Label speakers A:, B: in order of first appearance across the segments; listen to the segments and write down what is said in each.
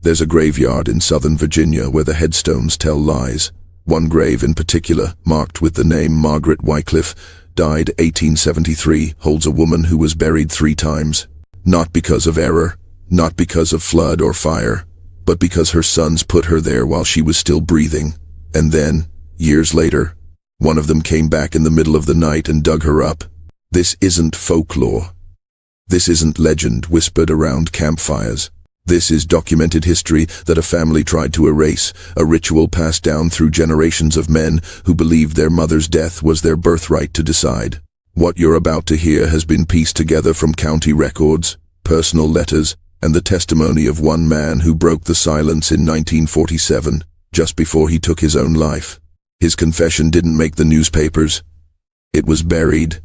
A: There's a graveyard in southern Virginia where the headstones tell lies. One grave in particular, marked with the name Margaret Wycliff, died 1873, holds a woman who was buried 3 times. Not because of error, not because of flood or fire, but because her sons put her there while she was still breathing. And then, years later, one of them came back in the middle of the night and dug her up. This isn't folklore. This isn't legend whispered around campfires. This is documented history that a family tried to erase, a ritual passed down through generations of men who believed their mother's death was their birthright to decide. What you're about to hear has been pieced together from county records, personal letters, and the testimony of one man who broke the silence in 1947, just before he took his own life. His confession didn't make the newspapers. It was buried,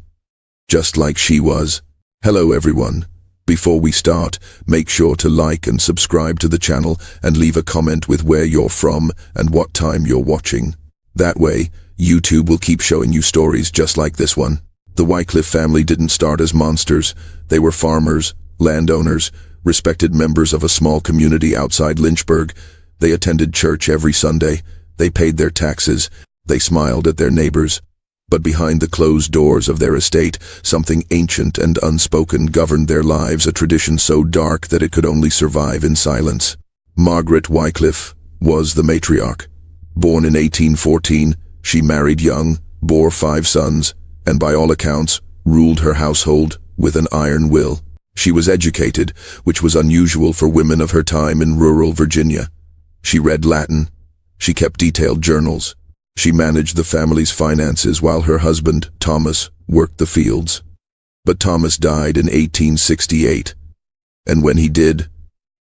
A: just like she was. Hello everyone. Before we start, make sure to like and subscribe to the channel and leave a comment with where you're from and what time you're watching. That way, YouTube will keep showing you stories just like this one. The Wycliff family didn't start as monsters. They were farmers, landowners, respected members of a small community outside Lynchburg. They attended church every Sunday. They paid their taxes. They smiled at their neighbors. But behind the closed doors of their estate, something ancient and unspoken governed their lives, a tradition so dark that it could only survive in silence. Margaret Wycliff was the matriarch. Born in 1814, she married young, bore 5 sons, and by all accounts, ruled her household with an iron will. She was educated, which was unusual for women of her time in rural Virginia. She read Latin. She kept detailed journals. She managed the family's finances while her husband, Thomas, worked the fields. But Thomas died in 1868. And when he did,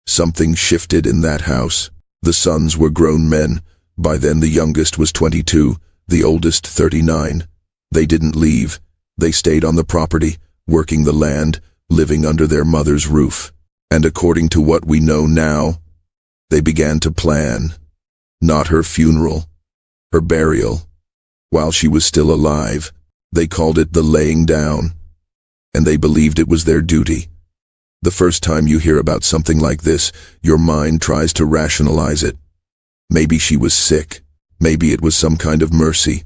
A: something shifted in that house. The sons were grown men. By then the youngest was 22, the oldest 39. They didn't leave. They stayed on the property, working the land, living under their mother's roof. And according to what we know now, they began to plan. Not her funeral, her burial. While she was still alive, they called it the laying down, and they believed it was their duty. The first time you hear about something like this, your mind tries to rationalize it. Maybe she was sick. Maybe it was some kind of mercy.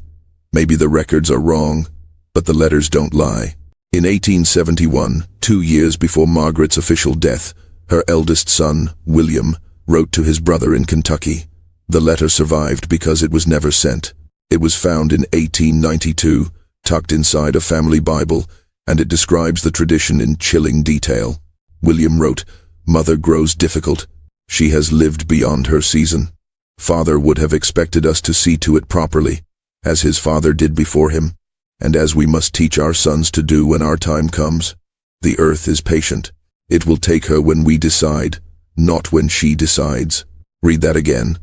A: Maybe the records are wrong, but the letters don't lie. In 1871, 2 years before Margaret's official death, her eldest son, William, wrote to his brother in Kentucky. The letter survived because it was never sent. It was found in 1892, tucked inside a family Bible, and it describes the tradition in chilling detail. William wrote, "Mother grows difficult. She has lived beyond her season. Father would have expected us to see to it properly, as his father did before him, and as we must teach our sons to do when our time comes. The earth is patient. It will take her when we decide, not when she decides." Read that again.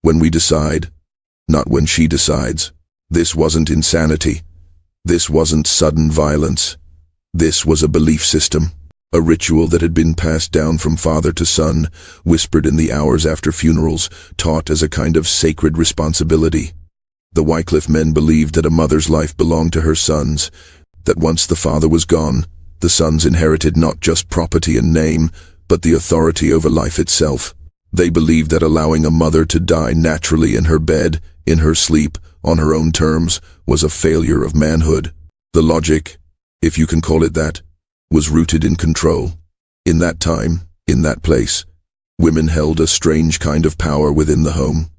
A: When we decide, not when she decides. This wasn't insanity. This wasn't sudden violence. This was a belief system, a ritual that had been passed down from father to son, whispered in the hours after funerals, taught as a kind of sacred responsibility. The Wycliff men believed that a mother's life belonged to her sons, that once the father was gone, the sons inherited not just property and name, but the authority over life itself. They believed that allowing a mother to die naturally in her bed, in her sleep, on her own terms, was a failure of manhood. The logic, if you can call it that, was rooted in control. In that time, in that place, women held a strange kind of power within the home.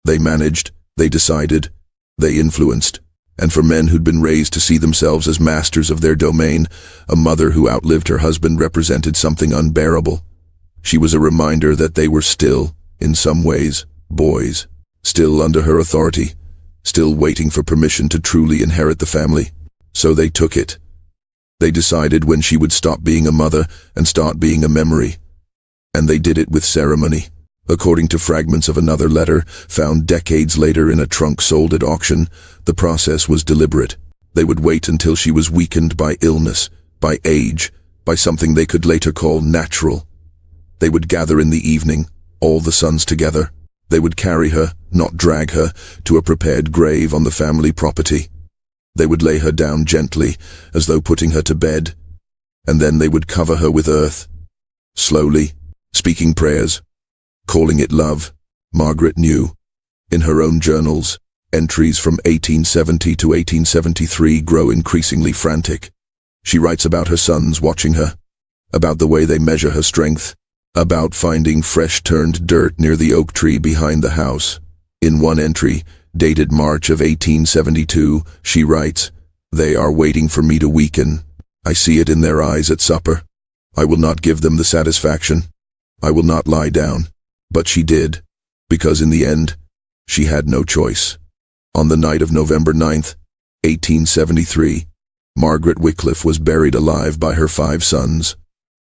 A: They managed, they decided, they influenced. And for men who'd been raised to see themselves as masters of their domain, a mother who outlived her husband represented something unbearable. She was a reminder that they were still, in some ways, boys, still under her authority, still waiting for permission to truly inherit the family. So they took it. They decided when she would stop being a mother and start being a memory. And they did it with ceremony. According to fragments of another letter, found decades later in a trunk sold at auction, the process was deliberate. They would wait until she was weakened by illness, by age, by something they could later call natural. They would gather in the evening, all the sons together. They would carry her, not drag her, to a prepared grave on the family property. They would lay her down gently, as though putting her to bed, and then they would cover her with earth, slowly, speaking prayers, calling it love. Margaret knew. In her own journals, entries from 1870 to 1873 grow increasingly frantic. She writes about her sons watching her, about the way they measure her strength, about finding fresh-turned dirt near the oak tree behind the house. In one entry, dated March of 1872, she writes, "They are waiting for me to weaken. I see it in their eyes at supper. I will not give them the satisfaction. I will not lie down." But she did, because in the end, she had no choice. On the night of November 9th, 1873, Margaret Wycliff was buried alive by her 5 sons.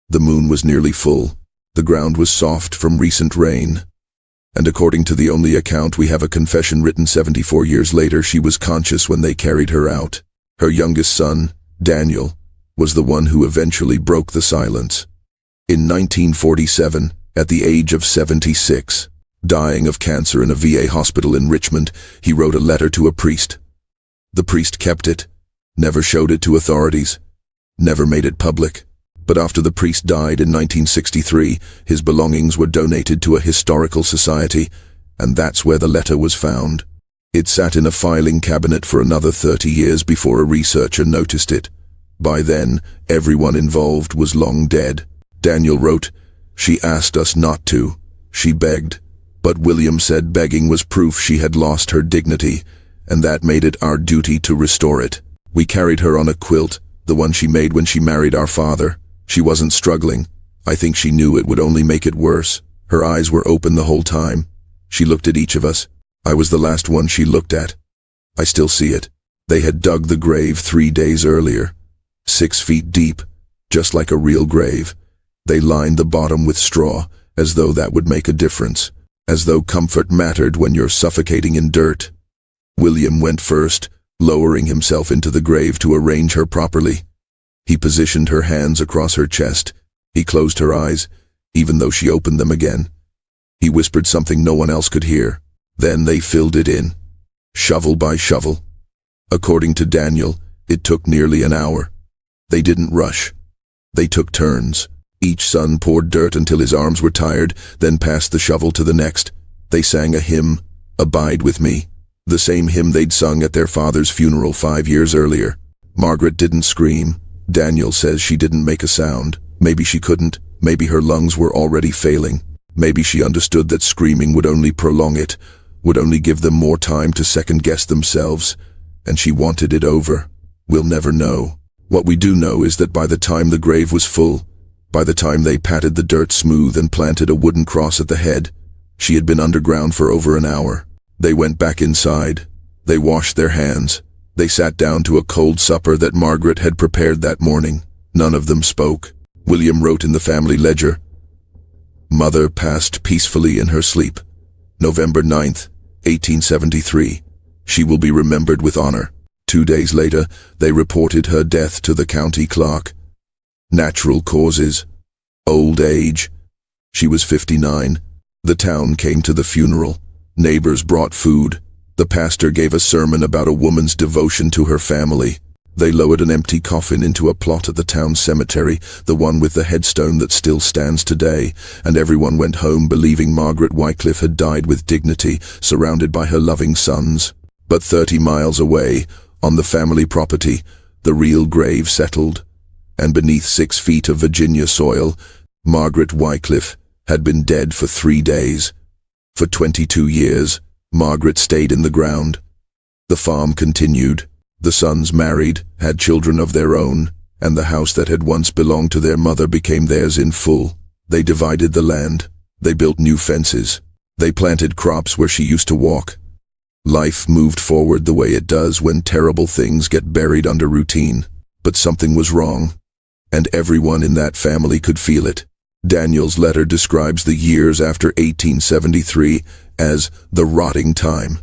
A: The moon was nearly full. The ground was soft from recent rain. And according to the only account we have, a confession written 74 years later, she was conscious when they carried her out. Her youngest son, Daniel, was the one who eventually broke the silence. In 1947, at the age of 76, dying of cancer in a VA hospital in Richmond, he wrote a letter to a priest. The priest kept it, never showed it to authorities, never made it public. But after the priest died in 1963, his belongings were donated to a historical society, and that's where the letter was found. It sat in a filing cabinet for another 30 years before a researcher noticed it. By then, everyone involved was long dead. Daniel wrote, "She asked us not to. She begged. But William said begging was proof she had lost her dignity, and that made it our duty to restore it. We carried her on a quilt, the one she made when she married our father. She wasn't struggling. I think she knew it would only make it worse. Her eyes were open the whole time. She looked at each of us. I was the last one she looked at. I still see it. They had dug the grave 3 days earlier. 6 feet deep, just like a real grave. They lined the bottom with straw, as though that would make a difference, as though comfort mattered when you're suffocating in dirt. William went first, lowering himself into the grave to arrange her properly. He positioned her hands across her chest. He closed her eyes, even though she opened them again. He whispered something no one else could hear. Then they filled it in, shovel by shovel. According to Daniel, it took nearly an hour. They didn't rush. They took turns. Each son poured dirt until his arms were tired, then passed the shovel to the next. They sang a hymn, "Abide with Me," the same hymn they'd sung at their father's funeral 5 years earlier. Margaret didn't scream. Daniel says she didn't make a sound. Maybe she couldn't. Maybe her lungs were already failing. Maybe she understood that screaming would only prolong it, would only give them more time to second-guess themselves, and she wanted it over. We'll never know. What we do know is that by the time the grave was full, by the time they patted the dirt smooth and planted a wooden cross at the head, she had been underground for over an hour. They went back inside. They washed their hands. They sat down to a cold supper that Margaret had prepared that morning. None of them spoke. William wrote in the family ledger, "Mother passed peacefully in her sleep. November 9th, 1873. She will be remembered with honor." 2 days later, they reported her death to the county clerk. Natural causes. Old age. She was 59. The town came to the funeral. Neighbors brought food. The pastor gave a sermon about a woman's devotion to her family. They lowered an empty coffin into a plot at the town cemetery, the one with the headstone that still stands today, and everyone went home believing Margaret Wycliff had died with dignity, surrounded by her loving sons. But 30 miles away, on the family property, the real grave settled, and beneath 6 feet of Virginia soil, Margaret Wycliff had been dead for 3 days. For 22 years, Margaret stayed in the ground. The farm continued. The sons married, had children of their own, and the house that had once belonged to their mother became theirs in full. They divided the land. They built new fences. They planted crops where she used to walk. Life moved forward the way it does when terrible things get buried under routine. But something was wrong, and everyone in that family could feel it. Daniel's letter describes the years after 1873 as the rotting time.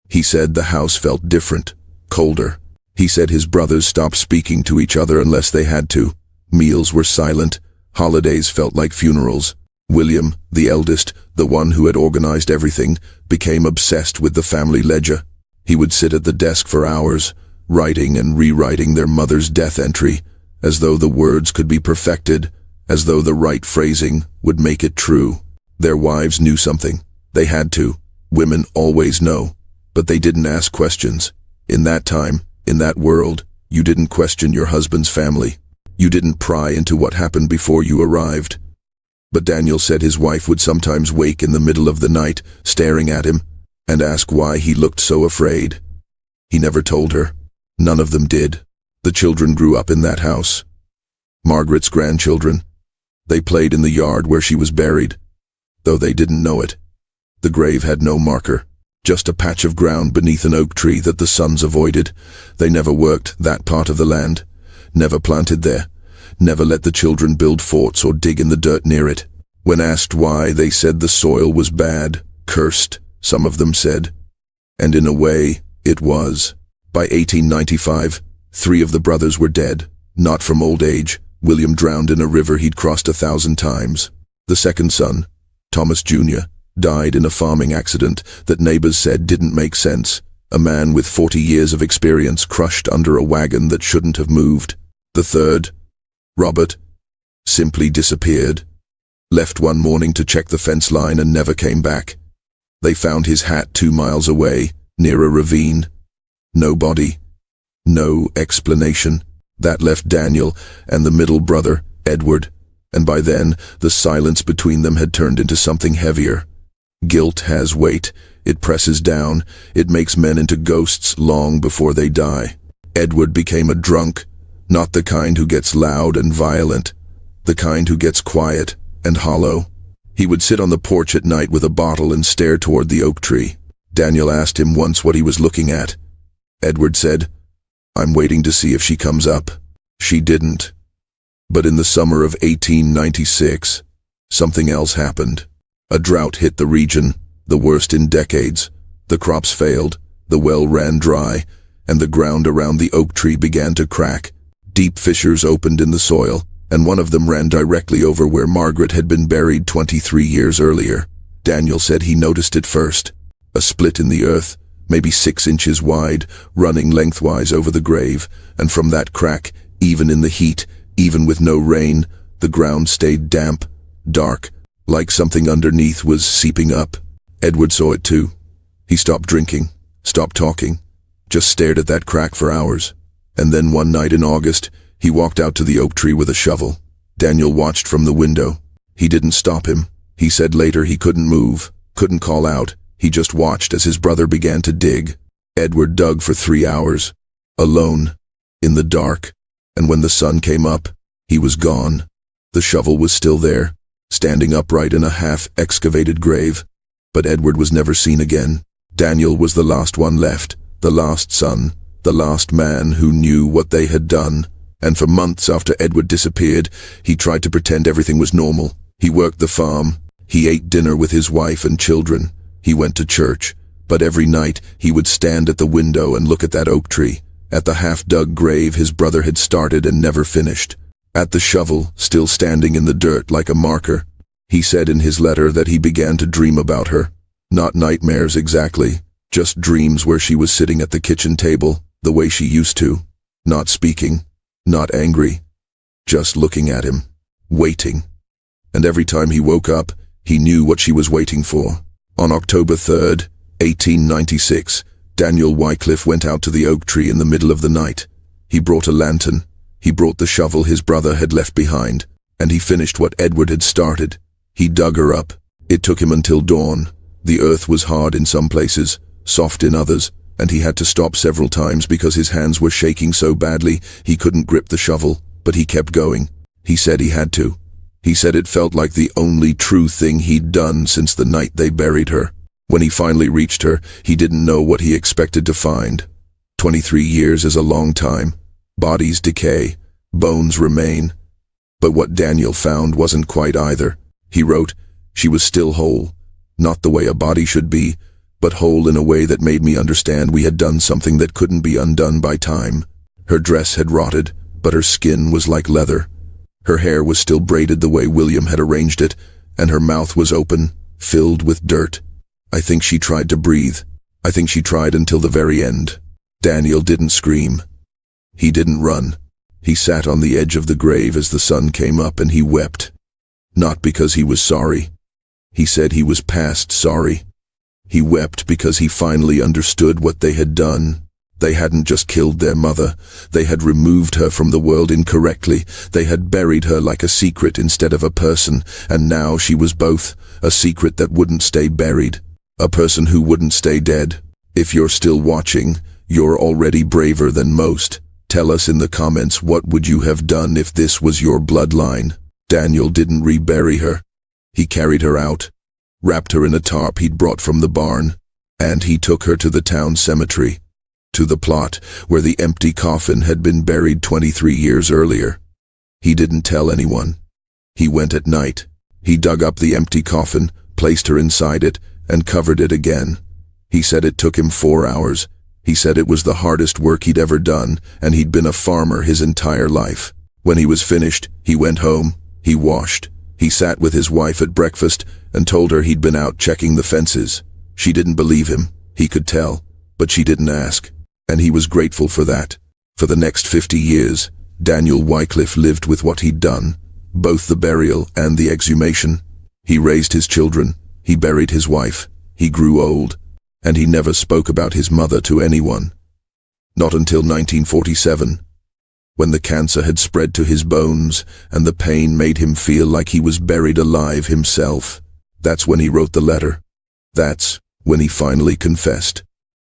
A: He said the house felt different, colder. He said his brothers stopped speaking to each other unless they had to. Meals were silent. Holidays felt like funerals. William, the eldest, the one who had organized everything, became obsessed with the family ledger. He would sit at the desk for hours, writing and rewriting their mother's death entry, as though the words could be perfected, as though the right phrasing would make it true. Their wives knew something. They had to. Women always know. But they didn't ask questions. In that time, in that world, you didn't question your husband's family. You didn't pry into what happened before you arrived. But Daniel said his wife would sometimes wake in the middle of the night, staring at him, and ask why he looked so afraid. He never told her. None of them did. The children grew up in that house. Margaret's grandchildren. They played in the yard where she was buried, though they didn't know it. The grave had no marker, just a patch of ground beneath an oak tree that the sons avoided. They never worked that part of the land, never planted there, never let the children build forts or dig in the dirt near it. When asked why, they said the soil was bad, cursed, some of them said. And in a way, it was. By 1895, 3 of the brothers were dead, not from old age. William drowned in a river he'd crossed 1,000 times. The second son, Thomas Jr., died in a farming accident that neighbors said didn't make sense. A man with 40 years of experience crushed under a wagon that shouldn't have moved. The third, Robert, simply disappeared. Left one morning to check the fence line and never came back. They found his hat 2 miles away, near a ravine. No body. No explanation. That left Daniel and the middle brother, Edward, and by then, the silence between them had turned into something heavier. Guilt has weight. It presses down. It makes men into ghosts long before they die. Edward became a drunk, not the kind who gets loud and violent, the kind who gets quiet and hollow. He would sit on the porch at night with a bottle and stare toward the oak tree. Daniel asked him once what he was looking at. Edward said, "I'm waiting to see if she comes up." She didn't. But in the summer of 1896, something else happened. A drought hit the region, the worst in decades. The crops failed, the well ran dry, and the ground around the oak tree began to crack. Deep fissures opened in the soil, and one of them ran directly over where Margaret had been buried 23 years earlier. Daniel said he noticed it first. A split in the earth, maybe 6 inches wide, running lengthwise over the grave, and from that crack, even in the heat, even with no rain, the ground stayed damp, dark, like something underneath was seeping up. Edward saw it too. He stopped drinking, stopped talking, just stared at that crack for hours. And then one night in August, he walked out to the oak tree with a shovel. Daniel watched from the window. He didn't stop him. He said later he couldn't move, couldn't call out. He just watched as his brother began to dig. Edward dug for 3 hours, alone, in the dark, and when the sun came up, he was gone. The shovel was still there, standing upright in a half-excavated grave, but Edward was never seen again. Daniel was the last one left, the last son, the last man who knew what they had done. And for months after Edward disappeared, he tried to pretend everything was normal. He worked the farm, he ate dinner with his wife and children, he went to church, but every night he would stand at the window and look at that oak tree, at the half-dug grave his brother had started and never finished, at the shovel still standing in the dirt like a marker. He said in his letter that he began to dream about her. Not nightmares exactly, just dreams where she was sitting at the kitchen table, the way she used to, not speaking, not angry, just looking at him, waiting. And every time he woke up, he knew what she was waiting for. On October 3rd, 1896, Daniel Wycliff went out to the oak tree in the middle of the night. He brought a lantern, he brought the shovel his brother had left behind, and he finished what Edward had started. He dug her up. It took him until dawn. The earth was hard in some places, soft in others, and he had to stop several times because his hands were shaking so badly he couldn't grip the shovel, but he kept going. He said he had to. He said it felt like the only true thing he'd done since the night they buried her. When he finally reached her, he didn't know what he expected to find. 23 years is a long time. Bodies decay, bones remain. But what Daniel found wasn't quite either. He wrote, "She was still whole, not the way a body should be, but whole in a way that made me understand we had done something that couldn't be undone by time. Her dress had rotted, but her skin was like leather. Her hair was still braided the way William had arranged it, and her mouth was open, filled with dirt. I think she tried to breathe. I think she tried until the very end." Daniel didn't scream. He didn't run. He sat on the edge of the grave as the sun came up and he wept. Not because he was sorry, He said he was past sorry. He wept because he finally understood what they had done. They hadn't just killed their mother. They had removed her from the world incorrectly. They had buried her like a secret instead of a person, and now she was both, a secret that wouldn't stay buried, a person who wouldn't stay dead. If you're still watching, you're already braver than most. Tell us in the comments, what would you have done if this was your bloodline? Daniel didn't rebury her. He carried her out, wrapped her in a tarp he'd brought from the barn, and he took her to the town cemetery, to the plot where the empty coffin had been buried 23 years earlier. He didn't tell anyone. He went at night. He dug up the empty coffin, placed her inside it, and covered it again. He said it took him 4 hours. He said it was the hardest work he'd ever done, and he'd been a farmer his entire life. When he was finished, he went home. He washed. He sat with his wife at breakfast and told her he'd been out checking the fences. She didn't believe him. He could tell, but she didn't ask. And he was grateful for that. For the next 50 years, Daniel Wycliff lived with what he'd done, both the burial and the exhumation. He raised his children, he buried his wife, he grew old, and he never spoke about his mother to anyone. Not until 1947, when the cancer had spread to his bones and the pain made him feel like he was buried alive himself. That's when he wrote the letter. That's when he finally confessed.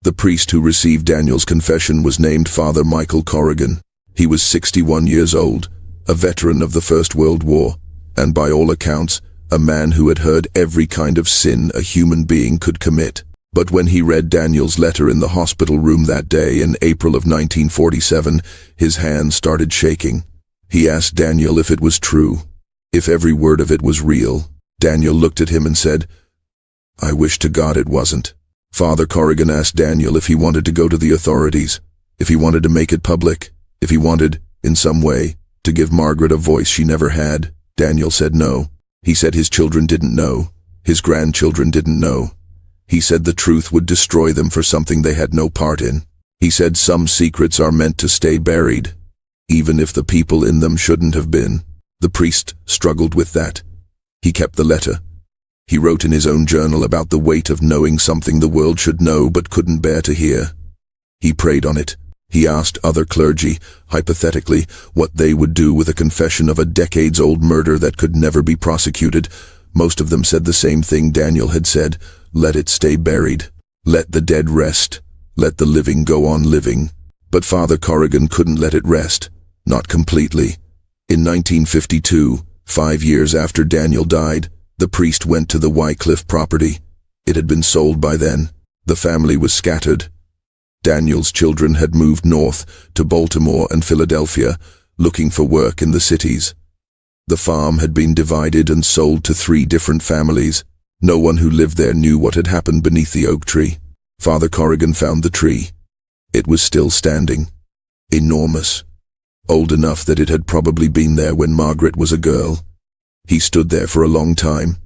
A: The priest who received Daniel's confession was named Father Michael Corrigan. He was 61 years old, a veteran of the First World War, and by all accounts, a man who had heard every kind of sin a human being could commit. But when he read Daniel's letter in the hospital room that day in April of 1947, his hands started shaking. He asked Daniel if it was true, if every word of it was real. Daniel looked at him and said, "I wish to God it wasn't." Father Corrigan asked Daniel if he wanted to go to the authorities, if he wanted to make it public, if he wanted, in some way, to give Margaret a voice she never had. Daniel said no. He said his children didn't know. His grandchildren didn't know. He said the truth would destroy them for something they had no part in. He said some secrets are meant to stay buried, even if the people in them shouldn't have been. The priest struggled with that. He kept the letter. He wrote in his own journal about the weight of knowing something the world should know but couldn't bear to hear. He prayed on it. He asked other clergy, hypothetically, what they would do with a confession of a decades-old murder that could never be prosecuted. Most of them said the same thing Daniel had said: let it stay buried. Let the dead rest. Let the living go on living. But Father Corrigan couldn't let it rest. Not completely. In 1952, 5 years after Daniel died, the priest went to the Wycliff property. It had been sold by then. The family was scattered. Daniel's children had moved north to Baltimore and Philadelphia, looking for work in the cities. The farm had been divided and sold to 3 different families. No one who lived there knew what had happened beneath the oak tree. Father Corrigan found the tree. It was still standing. Enormous. Old enough that it had probably been there when Margaret was a girl. He stood there for a long time.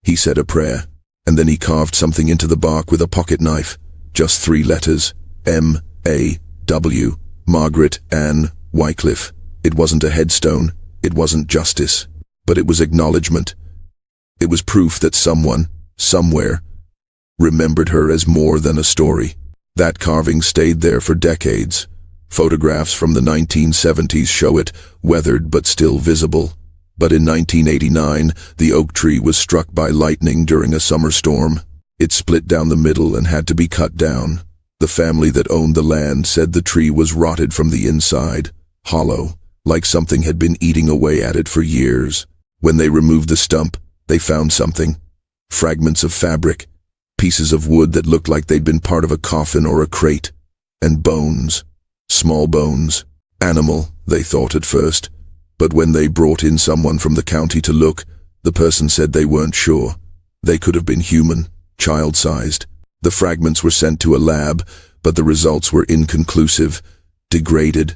A: He said a prayer, and then he carved something into the bark with a pocket knife. Just 3 letters. M-A-W. Margaret Ann Wycliff. It wasn't a headstone. It wasn't justice. But it was acknowledgement. It was proof that someone, somewhere, remembered her as more than a story. That carving stayed there for decades. Photographs from the 1970s show it, weathered but still visible. But in 1989, the oak tree was struck by lightning during a summer storm. It split down the middle and had to be cut down. The family that owned the land said the tree was rotted from the inside, hollow, like something had been eating away at it for years. When they removed the stump, they found something. Fragments of fabric, pieces of wood that looked like they'd been part of a coffin or a crate, and bones. Small bones. Animal, they thought at first. But when they brought in someone from the county to look, the person said they weren't sure. They could have been human, child-sized. The fragments were sent to a lab, but the results were inconclusive, degraded,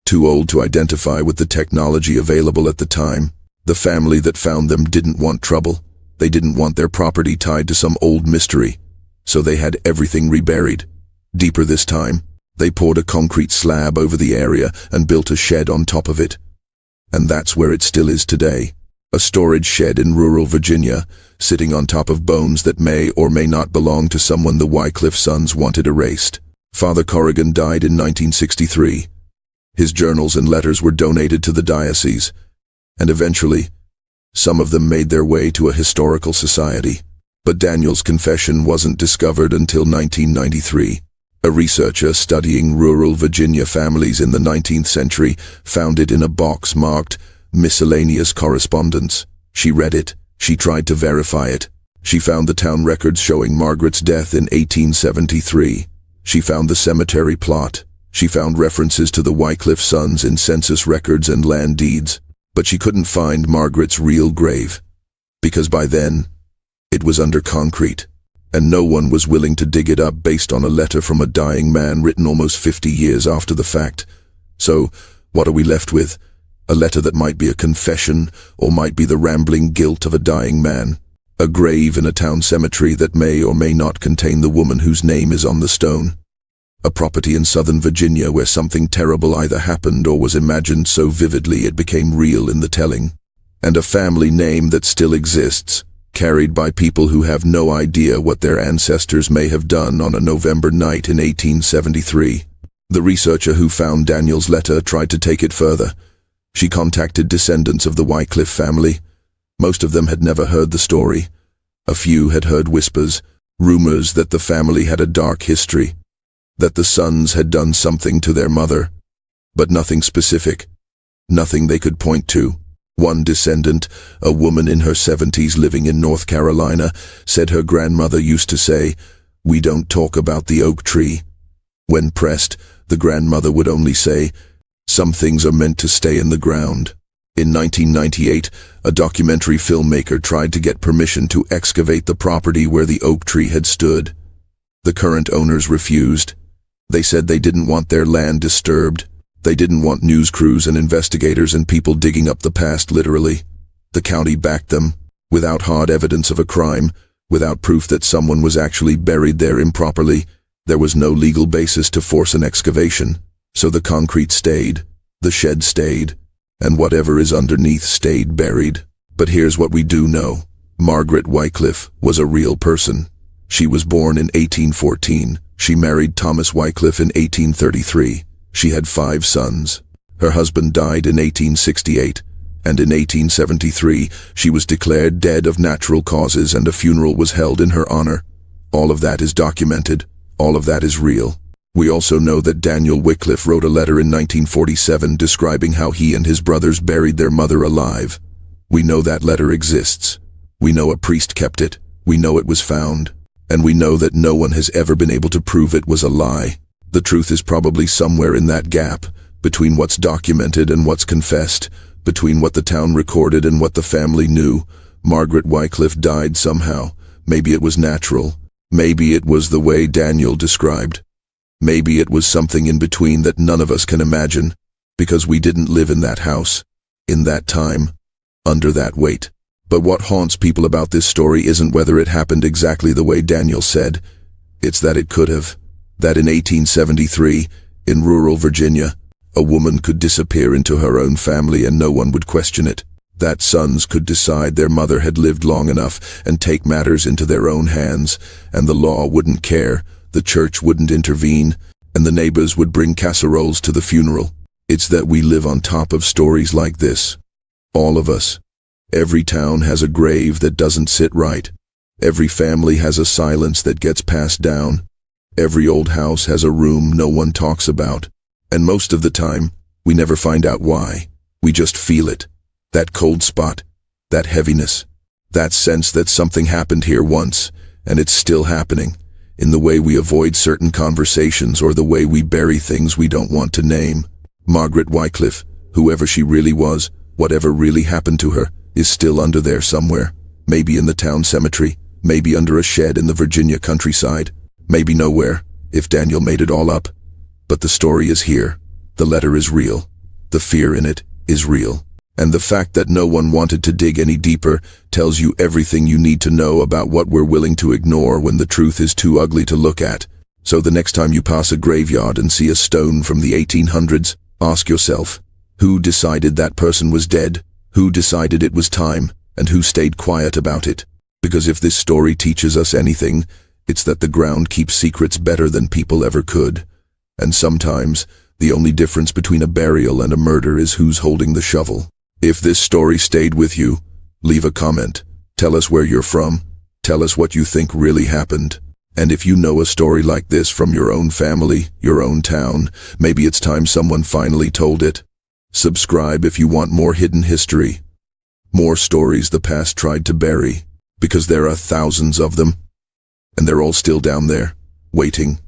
A: too old to identify with the technology available at the time. The family that found them didn't want trouble. They didn't want their property tied to some old mystery, so they had everything reburied. Deeper this time, they poured a concrete slab over the area and built a shed on top of it. And that's where it still is today. A storage shed in rural Virginia, sitting on top of bones that may or may not belong to someone the Wycliff sons wanted erased. Father Corrigan died in 1963. His journals and letters were donated to the diocese, and eventually, some of them made their way to a historical society. But Daniel's confession wasn't discovered until 1993. A researcher studying rural Virginia families in the 19th century found it in a box marked Miscellaneous Correspondence. She read it. She tried to verify it. She found the town records showing Margaret's death in 1873. She found the cemetery plot. She found references to the Wycliff sons in census records and land deeds. But she couldn't find Margaret's real grave, because by then, it was under concrete, and no one was willing to dig it up based on a letter from a dying man written almost 50 years after the fact. So, what are we left with? A letter that might be a confession, or might be the rambling guilt of a dying man. A grave in a town cemetery that may or may not contain the woman whose name is on the stone. A property in southern Virginia where something terrible either happened or was imagined so vividly it became real in the telling. And a family name that still exists, carried by people who have no idea what their ancestors may have done on a November night in 1873. The researcher who found Daniel's letter tried to take it further. She contacted descendants of the Wycliff family. Most of them had never heard the story. A few had heard whispers, rumors that the family had a dark history, that the sons had done something to their mother, but nothing specific, nothing they could point to. One descendant, a woman in her 70s living in North Carolina, said her grandmother used to say, "We don't talk about the oak tree." When pressed, the grandmother would only say, "Some things are meant to stay in the ground." In 1998, a documentary filmmaker tried to get permission to excavate the property where the oak tree had stood. The current owners refused. They said they didn't want their land disturbed. They didn't want news crews and investigators and people digging up the past literally. The county backed them, without hard evidence of a crime, without proof that someone was actually buried there improperly. There was no legal basis to force an excavation. So the concrete stayed, the shed stayed, and whatever is underneath stayed buried. But here's what we do know. Margaret Wycliff was a real person. She was born in 1814. She married Thomas Wycliff in 1833. She had 5 sons. Her husband died in 1868, and in 1873 she was declared dead of natural causes and a funeral was held in her honor. All of that is documented. All of that is real. We also know that Daniel Wycliff wrote a letter in 1947 describing how he and his brothers buried their mother alive. We know that letter exists. We know a priest kept it. We know it was found. And we know that no one has ever been able to prove it was a lie. The truth is probably somewhere in that gap, between what's documented and what's confessed, between what the town recorded and what the family knew. Margaret Wycliff died somehow. Maybe it was natural. Maybe it was the way Daniel described. Maybe it was something in between that none of us can imagine, because we didn't live in that house, in that time, under that weight. But what haunts people about this story isn't whether it happened exactly the way Daniel said. It's that it could have. That in 1873, in rural Virginia, a woman could disappear into her own family and no one would question it. That sons could decide their mother had lived long enough and take matters into their own hands, and the law wouldn't care, the church wouldn't intervene, and the neighbors would bring casseroles to the funeral. It's that we live on top of stories like this. All of us. Every town has a grave that doesn't sit right. Every family has a silence that gets passed down. Every old house has a room no one talks about. And most of the time, we never find out why. We just feel it. That cold spot. That heaviness. That sense that something happened here once, and it's still happening. In the way we avoid certain conversations or the way we bury things we don't want to name. Margaret Wycliff, whoever she really was, whatever really happened to her, is still under there somewhere. Maybe in the town cemetery, maybe under a shed in the Virginia countryside, maybe nowhere, if Daniel made it all up. But the story is here. The letter is real. The fear in it is real. And the fact that no one wanted to dig any deeper tells you everything you need to know about what we're willing to ignore when the truth is too ugly to look at. So the next time you pass a graveyard and see a stone from the 1800s, ask yourself, who decided that person was dead? Who decided it was time, and who stayed quiet about it? Because if this story teaches us anything, it's that the ground keeps secrets better than people ever could. And sometimes, the only difference between a burial and a murder is who's holding the shovel. If this story stayed with you, leave a comment. Tell us where you're from. Tell us what you think really happened. And if you know a story like this from your own family, your own town, maybe it's time someone finally told it. Subscribe if you want more hidden history. More stories the past tried to bury, because there are thousands of them. And they're all still down there, waiting.